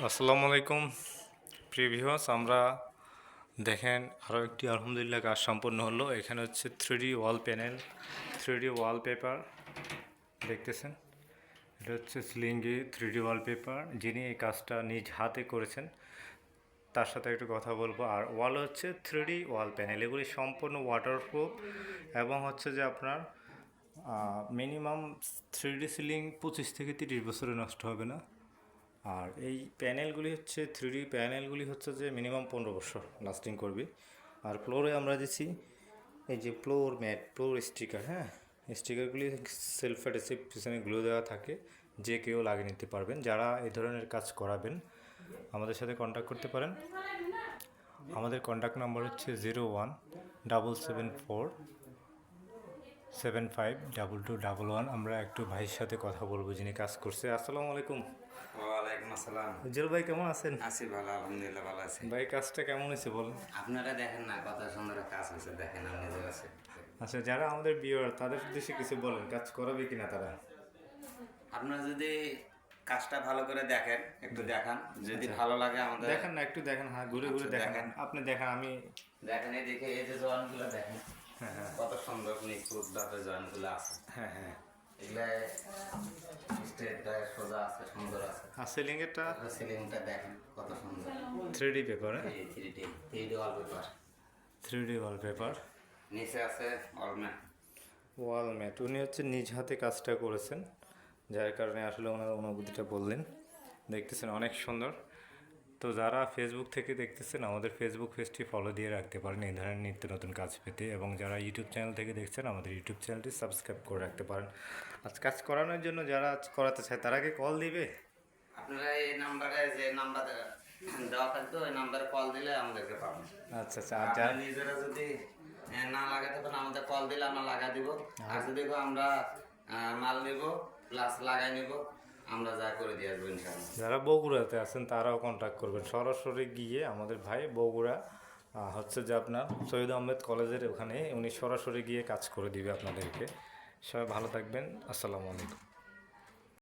আসসালামু আলাইকুম প্রিয় ভিউয়ার্স, আমরা দেখেন আরও একটি আলহামদুলিল্লাহ কাজ সম্পন্ন হলো। এখানে হচ্ছে 3D ওয়াল প্যানেল, 3D ওয়ালপেপার দেখতেছেন। এটা হচ্ছে সিলিংয়ে 3D ওয়ালপেপার। যিনি এই কাজটা নিজ হাতে করেছেন তার সাথে একটু কথা বলবো। আর ওয়াল হচ্ছে 3D ওয়াল প্যানেল, এগুলি সম্পূর্ণ ওয়াটারপ্রুফ এবং হচ্ছে যে আপনার মিনিমাম 3D সিলিং 25 থেকে 30 বছরে নষ্ট হবে না। আর এই প্যানেলগুলি হচ্ছে 3D প্যানেলগুলি হচ্ছে যে মিনিমাম 15 বছর লাস্টিং করবে। আর ফ্লোরে আমরা দিচ্ছি এই যে ফ্লোর ম্যাট, ফ্লোর স্টিকার। হ্যাঁ, স্টিকারগুলি সেলফ অ্যাডহেসিভ, পিছনে গ্লু দেওয়া থাকে, যে কেউ লাগিয়ে নিতে পারবেন। যারা এই ধরনের কাজ করাবেন আমাদের সাথে কন্ট্যাক্ট করতে পারেন। আমাদের কন্ট্যাক্ট নাম্বার হচ্ছে 0177475221। আমরা একটু ভাইয়ের সাথে কথা বলবো যিনি কাজ করছে। আসসালামু আলাইকুম। ওয়ালাইকুম আসসালাম। উজ্জ্বল ভাই, কেমন আছেন? আছি ভালো, আলহামদুলিল্লাহ ভালো আছি। ভাই কাজটা কেমন হয়েছে বলেন? আপনারা দেখেন না কত সুন্দর কাজ হয়েছে, দেখেন আপনাদের কাছে। আচ্ছা, যারা আমাদের বিয়ার তাদের উদ্দেশ্যে কিছু বলেন, কাজ করাবে কিনা তারা? আপনারা যদি কাজটা ভালো করে দেখেন, একটু দেখান, যদি ভালো লাগে আমাদের দেখেন না, একটু দেখেন। হ্যাঁ, ঘুরে ঘুরে আচ্ছা, দেখেন। দেখেন। আপনি দেখেন, আমি দেখেন এই দেখে এই যে জয়েন্টগুলো দেখেন, হ্যাঁ হ্যাঁ কত সুন্দর নিখুঁত ভাবে জয়েন্টগুলো আছে। হ্যাঁ হ্যাঁ এগুলা স্ট্রেট সোজা আছে, সুন্দর আছে। আর সিলিংয়েরটা সিলিংটা দেখেন কত সুন্দর। 3D paper. হ্যাঁ, এই 3D ওয়ালপেপার। 3D wallpaper. নিচে আছে অলম্যাট। ওয়াল ম্যাট উনি হচ্ছে নিজ হাতে কাজটা করেছেন, যার কারণে আসলে ওনার অনুভূতিটা বললেন। দেখতেছেন অনেক সুন্দর। তো যারা ফেসবুক থেকে দেখতেছেন আমাদের ফেসবুক পেজটি ফলো দিয়ে রাখতে পারেন এই ধরনের নিত্য নতুন কাজ পেতে, এবং যারা ইউটিউব চ্যানেল থেকে দেখছেন আমাদের ইউটিউব চ্যানেলটি সাবস্ক্রাইব করে রাখতে পারেন। আজ কাজ করানোর জন্য যারা করাতে চায় তারা কি কল দিবে? আপনারা এই নাম্বারে, যে নাম্বার দেওয়া থাকতো ওই নাম্বারে কল দিলে আমাদেরকে পাবেন। আচ্ছা আচ্ছা। আর আপনারা নিজেরা যদি না লাগাতে পারেন আমাদের কল দিলে আমরা লাগা দিব। আর যদি আমরা মাল নিব প্লাস লাগাই নিব, আমরা যা করে দিয়ে আসবো ইনশাআল্লাহ। যারা বগুড়াতে আছেন তারাও কন্ট্যাক্ট করবেন, সরাসরি গিয়ে আমাদের ভাই বগুড়া হচ্ছে যে আপনার সৈয়দ আহমেদ কলেজের ওখানে উনি সরাসরি গিয়ে কাজ করে দিবে আপনাদেরকে। সবাই ভালো থাকবেন। আসসালামু আলাইকুম।